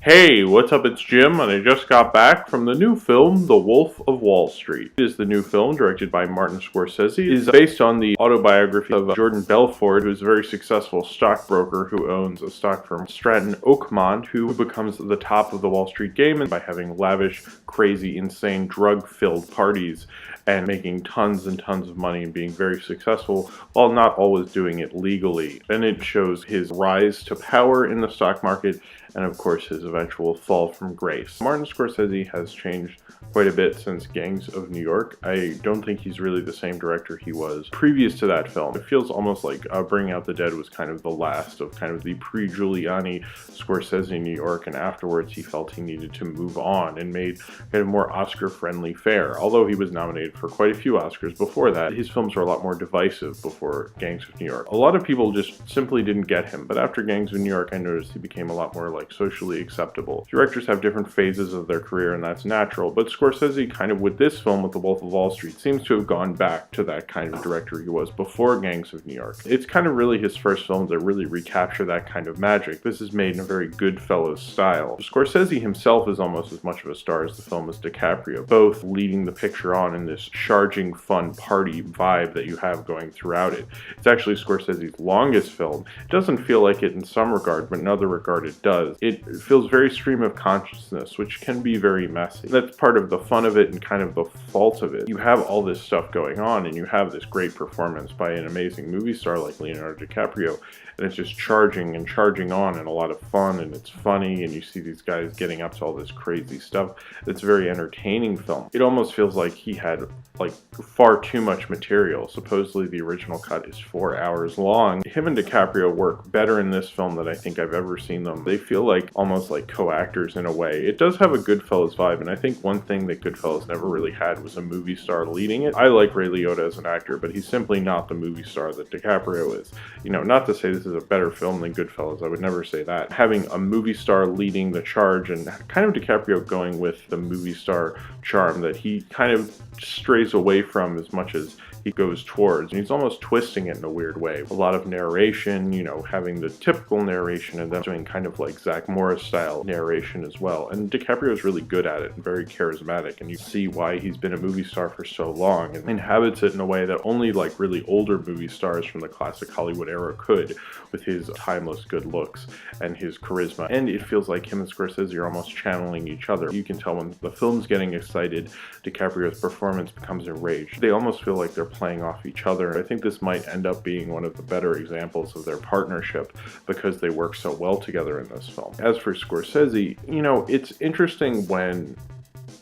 Hey, what's up? It's Jim, and I just got back from the new film, The Wolf of Wall Street. It is the new film directed by Martin Scorsese. It is based on the autobiography of Jordan Belfort, who is a very successful stockbroker who owns a stock firm, Stratton Oakmont, who becomes the top of the Wall Street game by having lavish, crazy, insane, drug-filled parties and making tons and tons of money and being very successful while not always doing it legally. And it shows his rise to power in the stock market and of course his eventual fall from grace. Martin Scorsese has changed quite a bit since Gangs of New York. I don't think he's really the same director he was previous to that film. It feels almost like Bringing Out the Dead was kind of the last of kind of the pre-Giuliani Scorsese New York, and afterwards he felt he needed to move on and made kind of more Oscar-friendly fare. Although he was nominated for quite a few Oscars before that, his films were a lot more divisive before Gangs of New York. A lot of people just simply didn't get him, but after Gangs of New York I noticed he became a lot more like socially acceptable. Directors have different phases of their career and that's natural, but Scorsese kind of with this film, with The Wolf of Wall Street, seems to have gone back to that kind of director he was before Gangs of New York. It's kind of really his first film to really recapture that kind of magic. This is made in a very Goodfellas style. Scorsese himself is almost as much of a star as the film is DiCaprio, both leading the picture on in this charging, fun party vibe that you have going throughout it. It's actually Scorsese's longest film. It doesn't feel like it in some regard, but in other regard it does. It feels very stream of consciousness, which can be very messy. That's part of the fun of it and kind of the fault of it. You have all this stuff going on and you have this great performance by an amazing movie star like Leonardo DiCaprio, and it's just charging and charging on and a lot of fun, and it's funny, and you see these guys getting up to all this crazy stuff. It's a very entertaining film. It almost feels like he had like far too much material. Supposedly the original cut is 4 hours long. Him and DiCaprio work better in this film than I think I've ever seen them. They feel like almost like co-actors in a way. It does have a Goodfellas vibe, and I think one thing that Goodfellas never really had was a movie star leading it. I like Ray Liotta as an actor, but he's simply not the movie star that DiCaprio is. You know, not to say this is a better film than Goodfellas, I would never say that. Having a movie star leading the charge and kind of DiCaprio going with the movie star charm that he kind of strays away from as much as he goes towards, and he's almost twisting it in a weird way. A lot of narration, you know, having the typical narration and then doing kind of like Zach Morris style narration as well. And DiCaprio is really good at it and very charismatic, and you see why he's been a movie star for so long and inhabits it in a way that only like really older movie stars from the classic Hollywood era could, with his timeless good looks and his charisma. And it feels like him and Scorsese are almost channeling each other. You can tell when the film's getting excited, DiCaprio's performance becomes enraged. They almost feel like they're playing off each other. I think this might end up being one of the better examples of their partnership because they work so well together in this film. As for Scorsese, you know, it's interesting when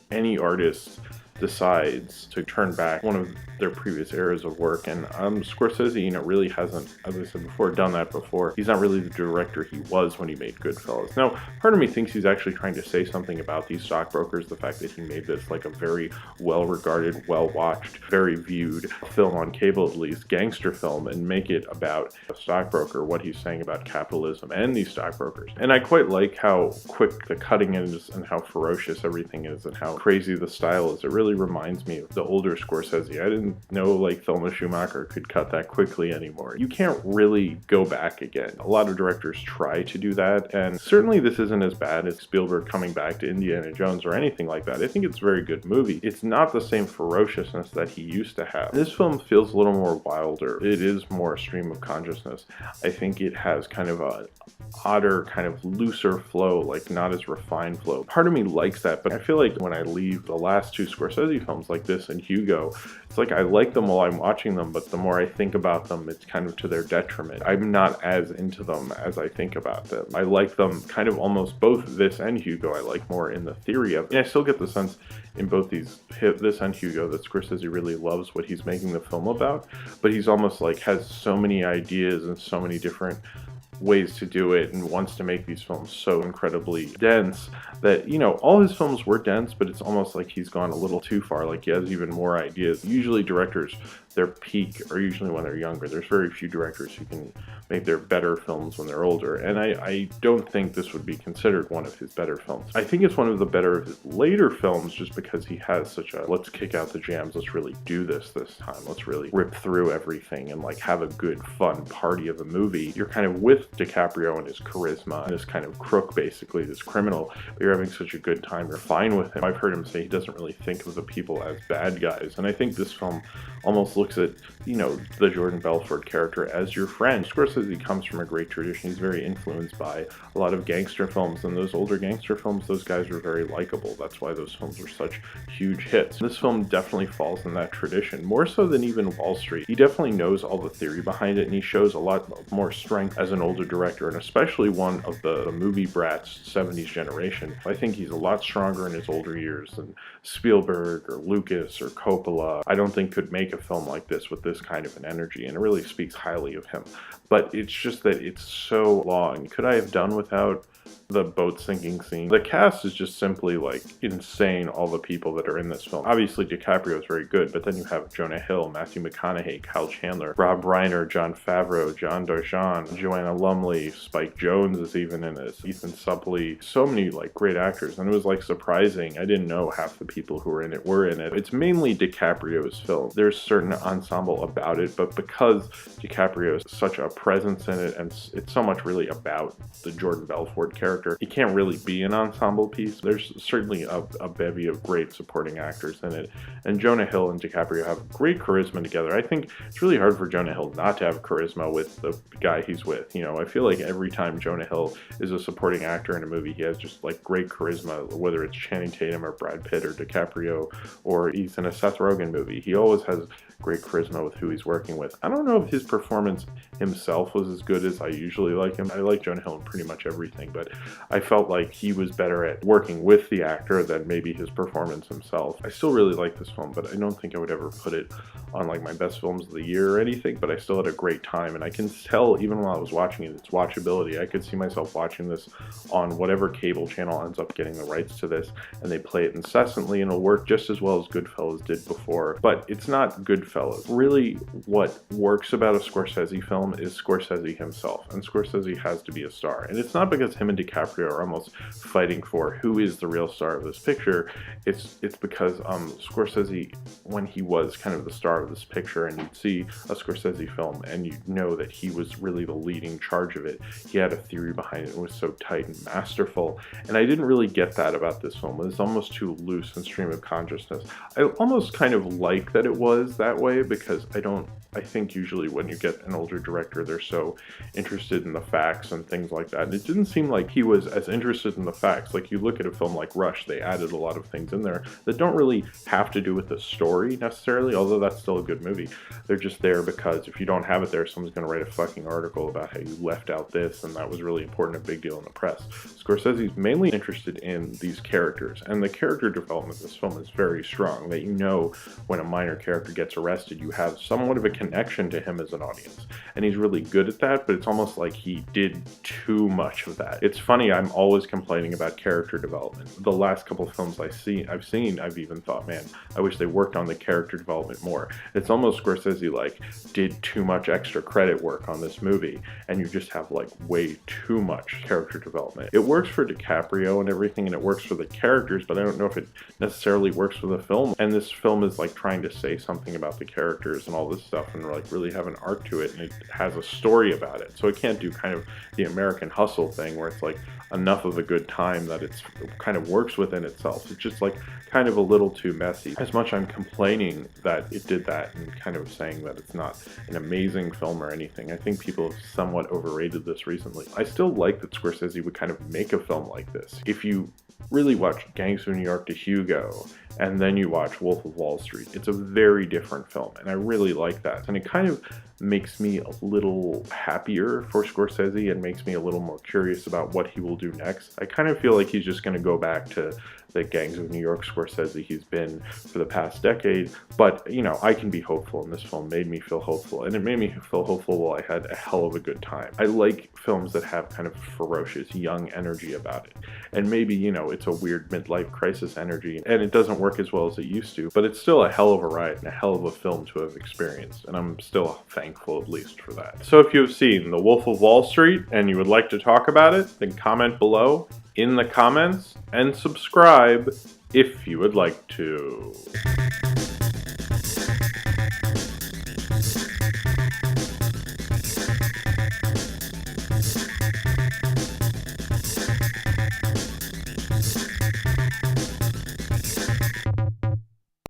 any artist decides to turn back one of their previous eras of work, and Scorsese, you know, really hasn't, as I said before, done that before. He's not really the director he was when he made Goodfellas. Now, part of me thinks he's actually trying to say something about these stockbrokers, the fact that he made this like a very well-regarded, well-watched, very viewed film on cable, at least, gangster film, and make it about a stockbroker, what he's saying about capitalism and these stockbrokers. And I quite like how quick the cutting is and how ferocious everything is and how crazy the style is. It really reminds me of the older Scorsese. I didn't know like Thelma Schumacher could cut that quickly anymore. You can't really go back again. A lot of directors try to do that, and certainly this isn't as bad as Spielberg coming back to Indiana Jones or anything like that. I think it's a very good movie. It's not the same ferociousness that he used to have. This film feels a little more wilder. It is more a stream of consciousness. I think it has kind of a odder, kind of looser flow, like not as refined flow. Part of me likes that, but I feel like when I leave the last two Scorsese films like this and Hugo, it's like I like them while I'm watching them, but the more I think about them, it's kind of to their detriment. I'm not as into them as I think about them. I like them kind of almost both this and Hugo. I like more in the theory of it. And I still get the sense in both these, this and Hugo, that Scorsese really loves what he's making the film about, but he's almost like has so many ideas and so many different ways to do it and wants to make these films so incredibly dense that, you know, all his films were dense, but it's almost like he's gone a little too far, like he has even more ideas. Usually directors, their peak are usually when they're younger. There's very few directors who can make their better films when they're older, and I don't think this would be considered one of his better films. I think it's one of the better of his later films just because he has such a, let's kick out the jams, let's really do this time, let's really rip through everything and like have a good fun party of a movie. You're kind of with with DiCaprio and his charisma and this kind of crook, basically, this criminal, but you're having such a good time, you're fine with him. I've heard him say he doesn't really think of the people as bad guys, and I think this film almost looks at, the Jordan Belfort character as your friend. Scorsese comes from a great tradition. He's very influenced by a lot of gangster films, and those older gangster films, those guys were very likable. That's why those films were such huge hits. This film definitely falls in that tradition, more so than even Wall Street. He definitely knows all the theory behind it, and he shows a lot more strength as an older director, and especially one of the movie brats 70s generation. I think he's a lot stronger in his older years than Spielberg or Lucas or Coppola. I don't think could make a film like this with this kind of an energy, and it really speaks highly of him. But it's just that it's so long. Could I have done without the boat sinking scene? The cast is just simply like insane, all the people that are in this film. Obviously DiCaprio is very good, but then you have Jonah Hill, Matthew McConaughey, Kyle Chandler, Rob Reiner, Jon Favreau, John Darjan, Joanna Lumley, Spike Jonze is even in it, Ethan Suplee, so many like great actors, and it was like surprising. I didn't know half the people who were in it were in it. It's mainly DiCaprio's film. There's certain ensemble about it, but because DiCaprio is such a presence in it, and it's so much really about the Jordan Belfort character, he can't really be an ensemble piece. There's certainly a bevy of great supporting actors in it, and Jonah Hill and DiCaprio have great charisma together. I think it's really hard for Jonah Hill not to have charisma with the guy he's with. I feel like every time Jonah Hill is a supporting actor in a movie, he has just like great charisma, whether it's Channing Tatum or Brad Pitt or DiCaprio, or he's in a Seth Rogen movie. He always has great charisma with who he's working with. I don't know if his performance himself was as good as I usually like him. I like Jonah Hill in pretty much everything, but I felt like he was better at working with the actor than maybe his performance himself. I still really like this film, but I don't think I would ever put it on like my best films of the year or anything, but I still had a great time, and I can tell even while I was watching it, its watchability. I could see myself watching this on whatever cable channel ends up getting the rights to this, and they play it incessantly, and it'll work just as well as Goodfellas did before. But it's not Goodfellas. Really, what works about a Scorsese film is Scorsese himself, and Scorsese has to be a star. And it's not because him and DiCaprio are almost fighting for who is the real star of this picture. It's because Scorsese, when he was kind of the star of this picture, and you'd see a Scorsese film and you'd know that he was really the leading charge of it. He had a theory behind it and was so tight and masterful. And I didn't really get that about this film. It was almost too loose and stream of consciousness. I almost kind of like that it was that way, because I think usually when you get an older director, they're so interested in the facts and things like that. And it didn't seem like he was as interested in the facts. Like, you look at a film like Rush, they added a lot of things in there that don't really have to do with the story necessarily, although that's still a good movie. They're just there because if you don't have it there, someone's going to write a fucking article about how you left out this, and that was really important, a big deal in the press. Scorsese's mainly interested in these characters, and the character development of this film is very strong, that when a minor character gets arrested, you have somewhat of a connection to him as an audience, and he's really good at that, but it's almost like he did too much of that. It's funny, I'm always complaining about character development. The last couple of films I've seen, I've even thought, man, I wish they worked on the character development more. It's almost Scorsese did too much extra credit work on this movie, and you just have way too much character development. It works for DiCaprio and everything, and it works for the characters, but I don't know if it necessarily works for the film. And this film is trying to say something about the characters and all this stuff, and really have an arc to it, and it has a story about it. So it can't do kind of the American Hustle thing where it's enough of a good time that it's kind of works within itself. It's just kind of a little too messy. As much I'm complaining that it did that and kind of saying that it's not an amazing film or anything, I think people have somewhat overrated this recently. I still like that Scorsese would kind of make a film like this. If you really watch Gangs of New York to Hugo, and then you watch Wolf of Wall Street, it's a very different film, and I really like that. And it kind of makes me a little happier for Scorsese and makes me a little more curious about what he will do next. I kind of feel like he's just going to go back to the Gangs of New York Scorsese he's been for the past decade, but I can be hopeful, and this film made me feel hopeful, and it made me feel hopeful while I had a hell of a good time. I like films that have kind of ferocious young energy about it, and maybe it's a weird midlife crisis energy, and it doesn't work as well as it used to, but it's still a hell of a ride and a hell of a film to have experienced, and I'm still thankful at least for that. So if you have seen The Wolf of Wall Street and you would like to talk about it, then comment below in the comments and subscribe if you would like to.